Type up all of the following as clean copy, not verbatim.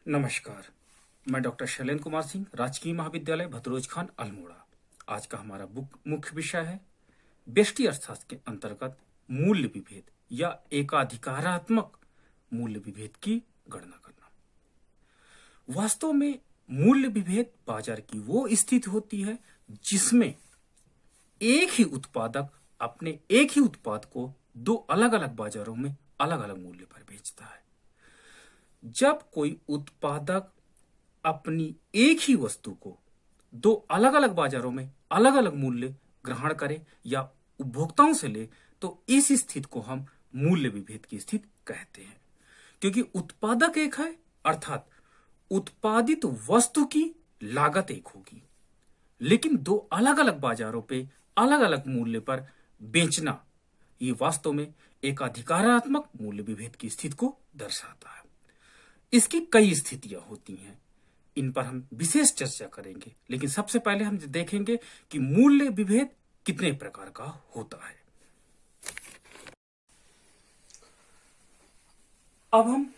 नमस्कार। मैं डॉक्टर शैलेंद्र कुमार सिंह, राजकीय महाविद्यालय भतरोज खान, अल्मोड़ा। आज का हमारा मुख्य विषय है व्यष्टि अर्थशास्त्र के अंतर्गत मूल्य विभेद या एकाधिकारात्मक मूल्य विभेद की गणना करना। वास्तव में मूल्य विभेद बाजार की वो स्थिति होती है जिसमें एक ही उत्पादक अपने एक ही उत्पाद को दो अलग अलग बाजारों में अलग अलग मूल्य पर बेचता है। जब कोई उत्पादक अपनी एक ही वस्तु को दो अलग अलग बाजारों में अलग अलग मूल्य ग्रहण करे या उपभोक्ताओं से ले, तो इस स्थिति को हम मूल्य विभेद की स्थिति कहते हैं। क्योंकि उत्पादक एक है, अर्थात उत्पादित वस्तु की लागत एक होगी, लेकिन दो अलग अलग बाजारों पे अलग अलग मूल्य पर बेचना, ये वास्तव में एक अधिकारात्मक मूल्य विभेद की स्थिति को दर्शाता है। इसकी कई स्थितियां होती हैं, इन पर हम विशेष चर्चा करेंगे, लेकिन सबसे पहले हम देखेंगे कि मूल्य विभेद कितने प्रकार का होता है। अब हम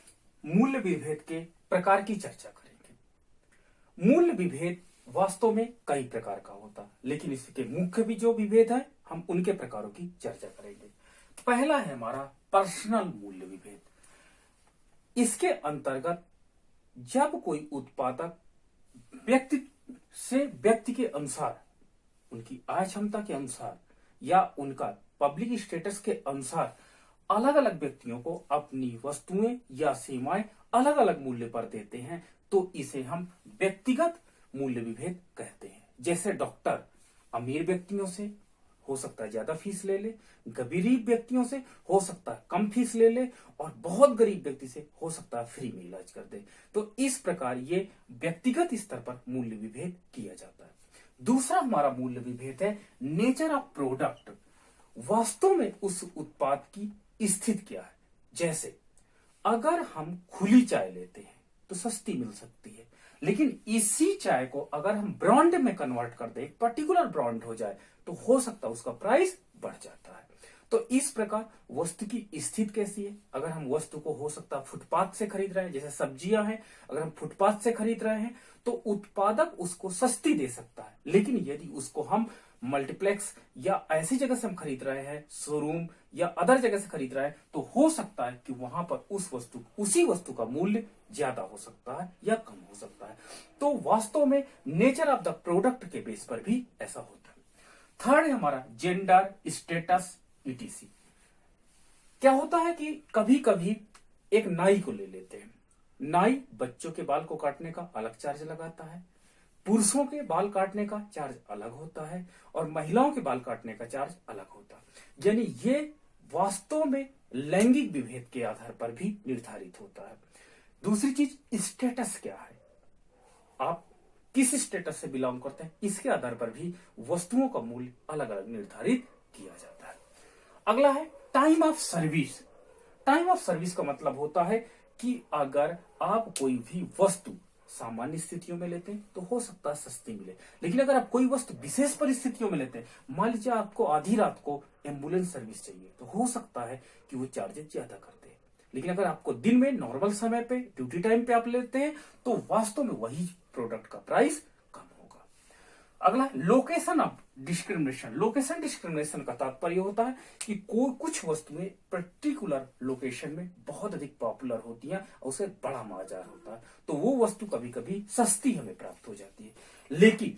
मूल्य विभेद के प्रकार की चर्चा करेंगे। मूल्य विभेद वास्तव में कई प्रकार का होता है, लेकिन इसके मुख्य भी जो विभेद है हम उनके प्रकारों की चर्चा करेंगे। पहला है हमारा पर्सनल मूल्य विभेद। इसके अंतर्गत जब कोई उत्पादक व्यक्ति से व्यक्ति के अनुसार, उनकी आय क्षमता के अनुसार या उनका पब्लिक स्टेटस के अनुसार अलग अलग व्यक्तियों को अपनी वस्तुएं या सेवाएं अलग अलग मूल्य पर देते हैं, तो इसे हम व्यक्तिगत मूल्य विभेद कहते हैं। जैसे डॉक्टर अमीर व्यक्तियों से हो सकता है ज्यादा फीस ले ले, गरीब व्यक्तियों से हो सकता है कम फीस ले ले, और बहुत गरीब व्यक्ति से हो सकता है फ्री में इलाज कर दे। तो इस प्रकार ये व्यक्तिगत स्तर पर मूल्य विभेद किया जाता है। दूसरा हमारा मूल्य विभेद है नेचर ऑफ प्रोडक्ट। वास्तव में उस उत्पाद की स्थिति क्या है। जैसे अगर हम खुली चाय लेते हैं तो सस्ती मिल सकती है, लेकिन इसी चाय को अगर हम ब्रांड में कन्वर्ट कर दे, पर्टिकुलर ब्रांड हो जाए, तो हो सकता है उसका प्राइस बढ़ जाता है। तो इस प्रकार वस्तु की स्थिति कैसी है। अगर हम वस्तु को हो सकता है फुटपाथ से खरीद रहे हैं, जैसे सब्जियां हैं, अगर हम फुटपाथ से खरीद रहे हैं तो उत्पादक उसको सस्ती दे सकता है, लेकिन यदि उसको हम मल्टीप्लेक्स या ऐसी जगह से हम खरीद रहे हैं, शोरूम या अदर जगह से खरीद रहे हैं, तो हो सकता है कि वहां पर उसी वस्तु का मूल्य ज्यादा हो सकता है या कम हो सकता है। तो वास्तव में नेचर ऑफ द प्रोडक्ट के बेस पर भी ऐसा होता है। थर्ड है हमारा जेंडर, स्टेटस, ईटीसी। क्या होता है कि कभी कभी एक नाई को ले लेते हैं। नाई बच्चों के बाल को काटने का अलग चार्ज लगाता है, पुरुषों के बाल काटने का चार्ज अलग होता है, और महिलाओं के बाल काटने का चार्ज अलग होता है। यानी ये वास्तव में लैंगिक विभेद के आधार पर भी निर्धारित होता है। दूसरी चीज स्टेटस क्या है, आप किस स्टेटस से बिलोंग करते हैं, इसके आधार पर भी वस्तुओं का मूल्य अलग अलग निर्धारित किया जाता है। अगला है time of service. Time of service का मतलब होता है कि अगर आप कोई भी वस्तु सामान्य स्थितियों में लेते हैं तो हो सकता है सस्ती मिले, लेकिन अगर आप कोई वस्तु विशेष परिस्थितियों में लेते हैं, मान लीजिए आपको आधी रात को एम्बुलेंस सर्विस चाहिए, तो हो सकता है कि वो चार्जेस ज्यादा करते हैं। लेकिन अगर आपको दिन में नॉर्मल समय पे ड्यूटी टाइम पे आप लेते हैं तो वास्तव में वही प्रोडक्ट का प्राइस कम होगा। अगला location of discrimination. Location discrimination का तात्पर्य होता है कि कुछ वस्तुएं पर्टिकुलर लोकेशन में बहुत अधिक पॉपुलर होती हैं और उसे बड़ा बाजार होता है, तो वो वस्तु कभी कभी सस्ती हमें प्राप्त हो जाती है, लेकिन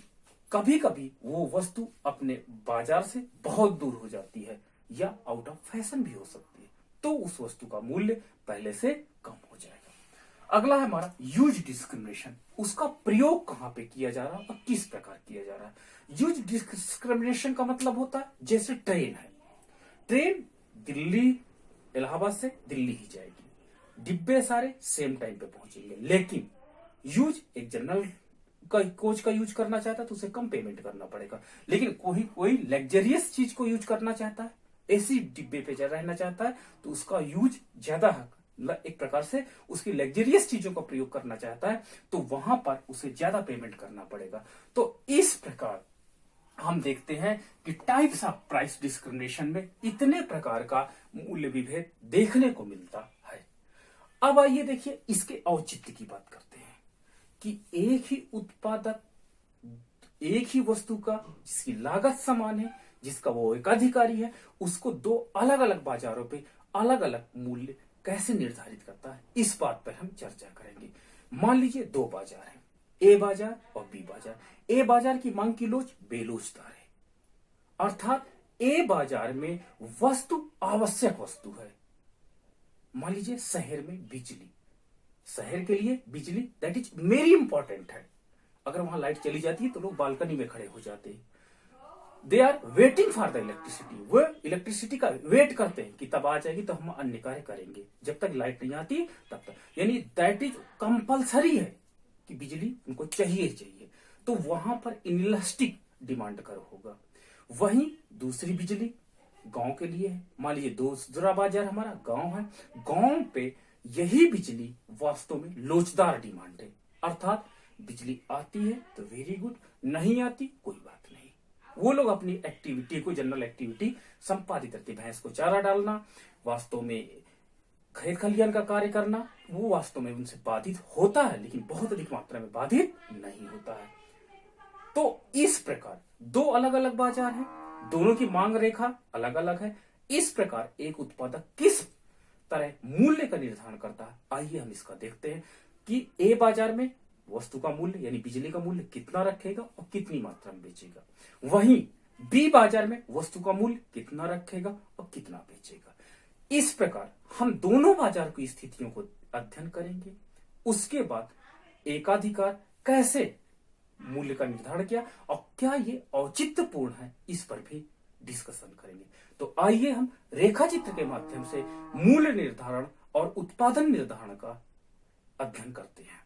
कभी कभी वो वस्तु अपने बाजार से बहुत दूर हो जाती है या आउट ऑफ फैशन भी हो सकती है, तो उस वस्तु का मूल्य पहले से कम हो जाएगा। अगला है हमारा यूज डिस्क्रिमिनेशन। उसका प्रयोग कहां पे किया जा रहा है और किस प्रकार किया जा रहा है। यूज डिस्क्रिमिनेशन का मतलब होता है जैसे ट्रेन है, ट्रेन दिल्ली इलाहाबाद से दिल्ली ही जाएगी, डिब्बे सारे सेम टाइम पे पहुंचेंगे, लेकिन यूज एक जनरल कोच का यूज करना चाहता है तो उसे कम पेमेंट करना पड़ेगा, लेकिन कोई लग्जरियस चीज को यूज करना चाहता है, एसी डिब्बे पे रहना चाहता है, तो उसका यूज ज्यादा है, एक प्रकार से उसकी लग्जरियस चीजों का प्रयोग करना चाहता है, तो वहां पर उसे ज्यादा पेमेंट करना पड़ेगा। तो इस प्रकार हम देखते हैं कि टाइप्स ऑफ प्राइस डिस्क्रिमिनेशन में इतने प्रकार का मूल्य विभेद देखने को मिलता है। अब आइए देखिए इसके औचित्य की बात करते हैं कि एक ही उत्पादक एक ही वस्तु का जिसकी लागत समान है, जिसका वो एकाधिकारी है, उसको दो अलग अलग बाजारों पे अलग अलग मूल्य कैसे निर्धारित करता है, इस बात पर हम चर्चा करेंगे। मान लीजिए दो बाजार हैं, ए बाजार और बी बाजार। ए बाजार की मांग की लोच बेलोचदार है, अर्थात ए बाजार में वस्तु आवश्यक वस्तु है। मान लीजिए शहर में बिजली, शहर के लिए बिजली दैट इज वेरी इंपॉर्टेंट है। अगर वहां लाइट चली जाती है तो लोग बालकनी में खड़े हो जाते हैं। They are waiting for the electricity, वो इलेक्ट्रिसिटी का वेट करते हैं कि तब आ जाएगी तो हम अन्य कार्य करेंगे, जब तक लाइट नहीं आती तब तक। यानी दैट इज कंपल्सरी है कि बिजली उनको चाहिए चाहिए, तो वहां पर इनइलास्टिक डिमांड कर होगा। वहीं दूसरी बिजली गांव के लिए है। मान लीजिए दूसरा बाजार हमारा गांव है, गांव पे यही बिजली वास्तव में लोचदार डिमांड है, अर्थात बिजली आती है तो वेरी गुड, नहीं आती कोई बात नहीं। वो लोग अपनी एक्टिविटी को, जनरल एक्टिविटी संपादित करते, भैंस को चारा डालना, वास्तव में खेत खलियान का कार्य करना, वो वास्तव में उनसे बाधित होता है, लेकिन बहुत अधिक मात्रा में बाधित नहीं होता है। तो इस प्रकार दो अलग अलग बाजार हैं, दोनों की मांग रेखा अलग अलग है। इस प्रकार एक उत्पादक किस तरह मूल्य का निर्धारण करता है, आइए हम इसका देखते हैं कि ए बाजार में वस्तु का मूल्य यानी बिजली का मूल्य कितना रखेगा और कितनी मात्रा में बेचेगा, वहीं बी बाजार में वस्तु का मूल्य कितना रखेगा और कितना बेचेगा। इस प्रकार हम दोनों बाजार की स्थितियों को अध्ययन करेंगे। उसके बाद एकाधिकार कैसे मूल्य का निर्धारण किया और क्या ये औचित्यपूर्ण है, इस पर भी डिस्कशन करेंगे। तो आइए हम रेखा चित्र के माध्यम से मूल्य निर्धारण और उत्पादन निर्धारण का अध्ययन करते हैं।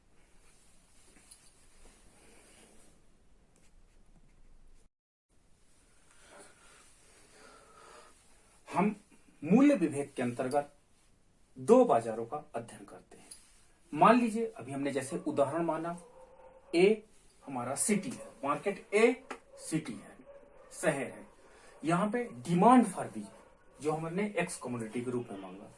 हम मूल्य विभेद के अंतर्गत दो बाजारों का अध्ययन करते हैं। मान लीजिए अभी हमने जैसे उदाहरण माना, ए हमारा सिटी है, मार्केट ए सिटी है, शहर है। यहां पे डिमांड फॉर बीज जो हमने एक्स कमोडिटी के रूप में मांगा,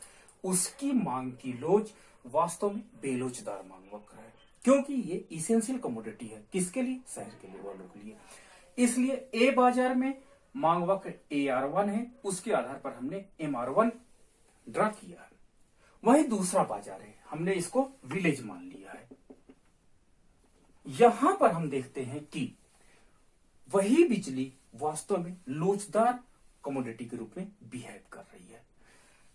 उसकी मांग की लोच वास्तव में बेलोचदार मांग वक्र है, क्योंकि ये इसेंशियल कमोडिटी है। किसके लिए? शहर के लिए, वालों के लिए। इसलिए ए बाजार में मांग वक्र AR1 है, उसके आधार पर हमने MR1 ड्रा किया है। वही दूसरा बाजार है, हमने इसको विलेज मान लिया है। यहां पर हम देखते हैं कि वही बिजली वास्तव में लोचदार कमोडिटी के रूप में बिहेव कर रही है।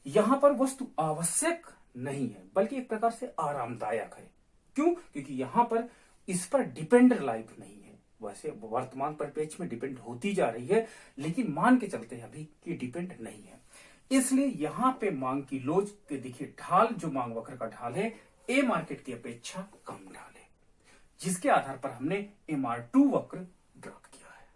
यहां पर वस्तु आवश्यक नहीं है, बल्कि एक प्रकार से आरामदायक है। क्यों? क्योंकि यहां पर इस पर डिपेंडेंट लाइफ नहीं है। वैसे वर्तमान परिप्रेक्ष्य में डिपेंड होती जा रही है, लेकिन मान के चलते हैं अभी कि डिपेंड नहीं है। इसलिए यहां पे मांग की लोच के देखिए ढाल, जो मांग वक्र का ढाल है, ए मार्केट की अपेक्षा कम ढाल है, जिसके आधार पर हमने MR2 वक्र ड्रा किया है।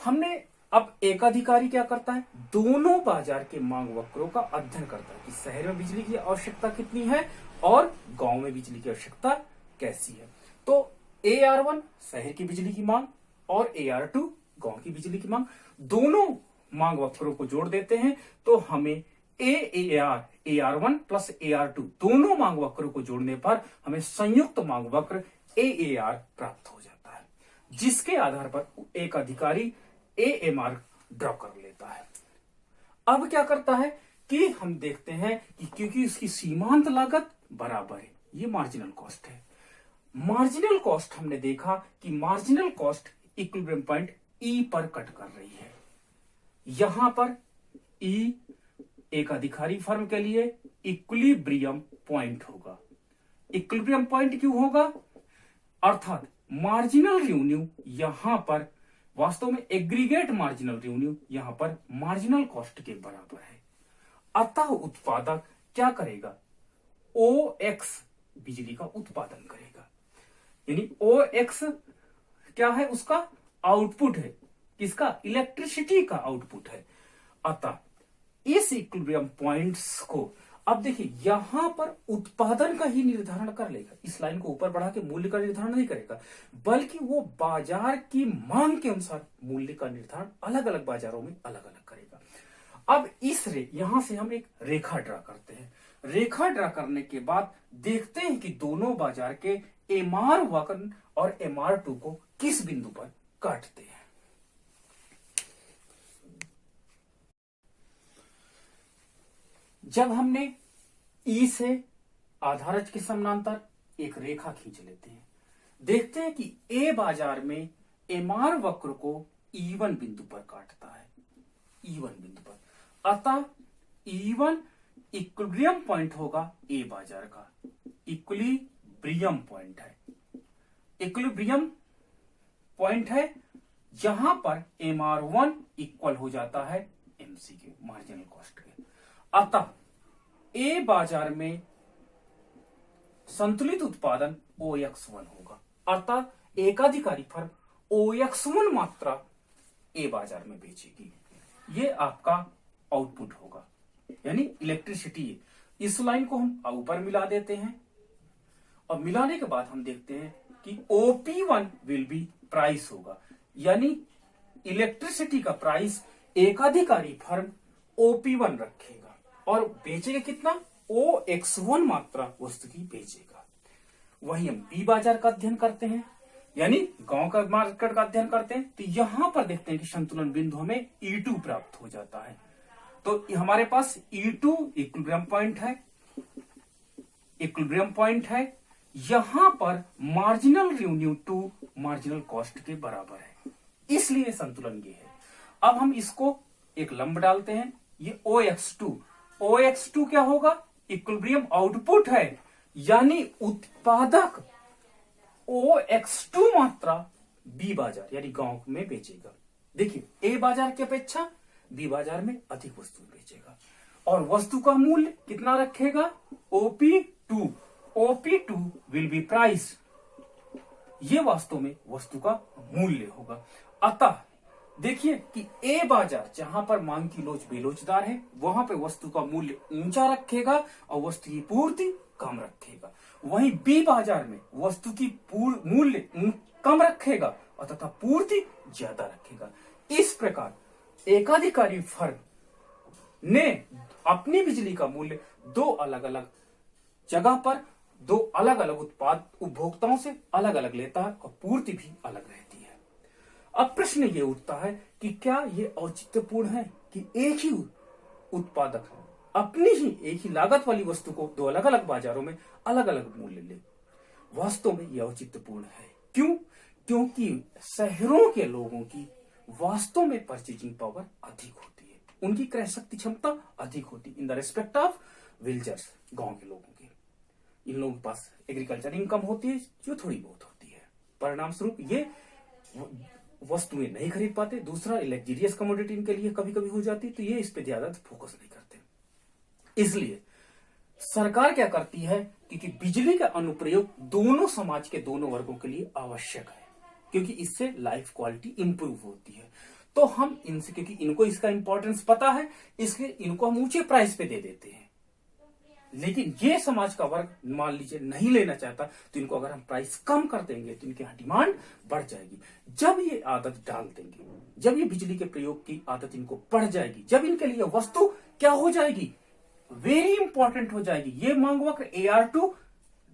हमने अब एकाधिकारी क्या करता है? दोनों बाजार के मांग वक्रों का अध्ययन करता है कि शहर में बिजली की आवश्यकता कितनी है और गांव में बिजली की आवश्यकता कैसी है। तो AR1 शहर की बिजली की मांग और AR2 गांव की बिजली की मांग, दोनों मांग वक्रों को जोड़ देते हैं तो हमें AR1 प्लस AR2 दोनों मांग वक्रों को जोड़ने पर हमें संयुक्त मांग वक्र AAR प्राप्त हो जाता है, जिसके आधार पर एक अधिकारी AMR ड्रॉ कर लेता है। अब क्या करता है कि हम देखते हैं कि क्योंकि उसकी सीमांत लागत बराबर है, ये मार्जिनल कॉस्ट है। मार्जिनल कॉस्ट हमने देखा कि marginal cost equilibrium point E पर कट कर रही है। यहां पर E एक अधिकारी फर्म के लिए इक्विलिब्रियम पॉइंट होगा। इक्विलिब्रियम पॉइंट क्यों होगा? अर्थात मार्जिनल रेवेन्यू यहां पर वास्तव में एग्रीगेट मार्जिनल रेवेन्यू यहां पर मार्जिनल कॉस्ट के बराबर है। अतः उत्पादक क्या करेगा? OX बिजली का उत्पादन करेगा। यानी OX क्या है? उसका आउटपुट है। किसका? इलेक्ट्रिसिटी का आउटपुट है। अतः इस इक्विलिब्रियम पॉइंट्स को अब देखिए यहां पर उत्पादन का ही निर्धारण कर लेगा। इस लाइन को ऊपर बढ़ा के मूल्य का निर्धारण नहीं करेगा, बल्कि वो बाजार की मांग के अनुसार मूल्य का निर्धारण अलग अलग बाजारों में अलग अलग करेगा। अब यहां से हम एक रेखा ड्रा करते हैं। रेखा ड्रा करने के बाद देखते हैं कि दोनों बाजार के MR1 और MR2 को किस बिंदु पर काटते हैं। जब हमने E से आधारज के समानांतर एक रेखा खींच लेते हैं, देखते हैं कि A बाजार में MR वक्र को E1 बिंदु पर काटता है, E1 बिंदु पर। अतः E1 इक्विलिब्रियम पॉइंट होगा A बाजार का, इक्विलिब्रियम पॉइंट है, इक्विलिब्रियम पॉइंट है जहां पर MR1 इक्वल हो जाता है MC के, मार्जिनल कॉस्ट के। अतः A बाजार में संतुलित उत्पादन OX1 होगा, अतः एकाधिकारी फर्म OX1 मात्रा A बाजार में बेचेगी। ये आपका आउटपुट होगा, यानी इलेक्ट्रिसिटी। इस लाइन को हम ऊपर मिला देते हैं और मिलाने के बाद हम देखते हैं कि OP1 विल बी प्राइस होगा, यानी इलेक्ट्रिसिटी का प्राइस एकाधिकारी फर्म OP1 रखेगा और बेचेगा कितना, OX1 मात्रा वस्तु की बेचेगा। वही हम बी बाजार का अध्ययन करते हैं, यानी गांव का मार्केट का अध्ययन करते हैं, तो यहां पर देखते हैं कि संतुलन बिंदु हमें E2 प्राप्त हो जाता है। तो हमारे पास E2 इक्विलिब्रियम पॉइंट है, इक्विलिब्रियम पॉइंट है, यहां पर marginal revenue to marginal cost के बराबर है, इसलिए संतुलन ये है। अब हम इसको एक लंब डालते हैं, ये OX2, OX2 क्या होगा, इक्विलिब्रियम आउटपुट है, यानी उत्पादक OX2 मात्रा बी बाजार यानी गांव में बेचेगा। देखिए A बाजार की अपेक्षा बी बाजार में अधिक वस्तु बेचेगा और वस्तु का मूल्य कितना रखेगा, OP2, OP2 will be price, ये वास्तव में वस्तु का मूल्य होगा। अतः देखिए कि A बाजार जहां पर मांग की लोच बेलोचदार है, वहां पे वस्तु का मूल्य ऊंचा रखेगा और वस्तु की पूर्ति कम रखेगा। वहीं बी बाजार में वस्तु की मूल्य कम रखेगा और तथा पूर्ति ज्यादा रखेगा। इस प्रकार एकाधिकारी फर्म ने अपनी बिजली का मूल्य दो अलग अलग जगह पर दो अलग अलग उत्पाद उपभोक्ताओं से अलग अलग लेता है और पूर्ति भी अलग रहती है। अब प्रश्न ये उठता है कि क्या ये औचित्यपूर्ण है कि एक ही उत्पादक अपनी ही एक ही लागत वाली वस्तु को दो अलग अलग बाजारों में अलग अलग मूल्य ले। वास्तव में यह औचित्यपूर्ण है। क्यों? क्योंकि शहरों के लोगों की वास्तव में परचेजिंग पावर अधिक होती है, उनकी क्रय शक्ति क्षमता अधिक होती है in the respect of villagers, गांव के लोगों की। इन लोगों के पास एग्रीकल्चर इनकम होती है जो थोड़ी बहुत होती है, परिणाम स्वरूप ये वस्तुएं नहीं खरीद पाते। दूसरा, लग्जरियस कमोडिटी इनके लिए कभी कभी हो जाती, तो ये इस पे ज्यादा फोकस नहीं करते। इसलिए सरकार क्या करती है, क्योंकि बिजली का अनुप्रयोग दोनों समाज के दोनों वर्गों के लिए आवश्यक है, क्योंकि इससे लाइफ क्वालिटी इंप्रूव होती है। तो हम इनसे, क्योंकि इनको इसका इंपॉर्टेंस पता है, इसलिए इनको हम ऊंचे प्राइस पे दे देते हैं। लेकिन ये समाज का वर्ग मान लीजिए नहीं लेना चाहता, तो इनको अगर हम प्राइस कम कर देंगे तो इनकी डिमांड बढ़ जाएगी। जब ये आदत डाल देंगे, जब ये बिजली के प्रयोग की आदत इनको पड़ जाएगी, जब इनके लिए वस्तु क्या हो जाएगी, वेरी इंपॉर्टेंट हो जाएगी। ये मांग वक्र AR2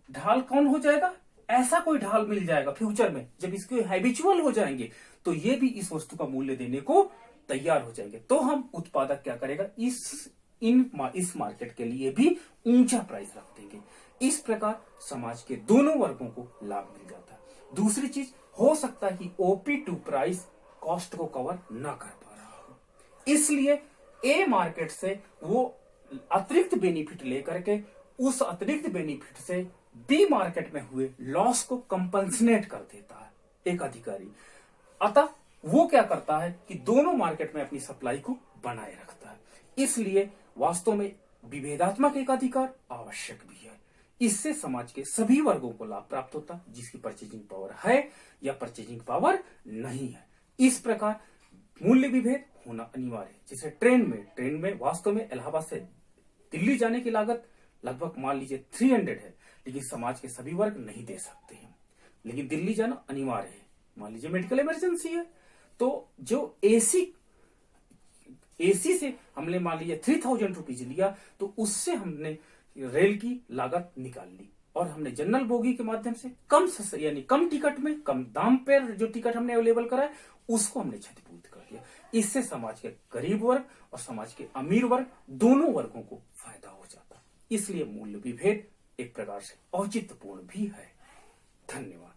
ढाल कौन हो जाएगा, ऐसा कोई ढाल मिल जाएगा फ्यूचर में। जब इसके हैबिचुअल हो जाएंगे तो ये भी इस वस्तु का मूल्य देने को तैयार हो जाएंगे। तो हम उत्पादक क्या करेगा, इस मार्केट के लिए भी ऊंचा प्राइस रख देंगे। इस प्रकार समाज के दोनों वर्गों को लाभ मिल जाता है। दूसरी चीज, हो सकता है कि OP2 प्राइस कॉस्ट को कवर ना कर पा रहा हो, इसलिए A मार्केट से वो अतिरिक्त बेनिफिट लेकर के उस अतिरिक्त बेनिफिट से बी मार्केट में हुए लॉस को कंपनसेट कर देता है एक अधिकारी। अतः वो क्या करता है कि दोनों मार्केट में अपनी सप्लाई को बनाए रखता है। इसलिए वास्तव में विभेदात्मक एक अधिकार आवश्यक भी है। इससे समाज के सभी वर्गों को लाभ प्राप्त होता है, जिसकी परचेजिंग पावर है या परचेजिंग पावर नहीं है। इस प्रकार मूल्य विभेद होना अनिवार्य है। जैसे ट्रेन में वास्तव में इलाहाबाद से दिल्ली जाने की लागत लगभग मान लीजिए 300 है, लेकिन समाज के सभी वर्ग नहीं दे सकते हैं, लेकिन दिल्ली जाना अनिवार्य है। मान लीजिए मेडिकल इमरजेंसी है, तो जो एसी से हमने मान लीजिए 3000 रुपीज लिया, तो उससे हमने रेल की लागत निकाल ली और हमने जनरल बोगी के माध्यम से यानी कम टिकट में कम दाम पर जो टिकट हमने अवेलेबल कराया उसको हमने क्षतिपूर्ति कर दिया। इससे समाज के गरीब वर्ग और समाज के अमीर वर्ग दोनों वर्गों को फायदा हो जाता। इसलिए मूल्य विभेद एक प्रकार से औचित्यपूर्ण भी है। धन्यवाद।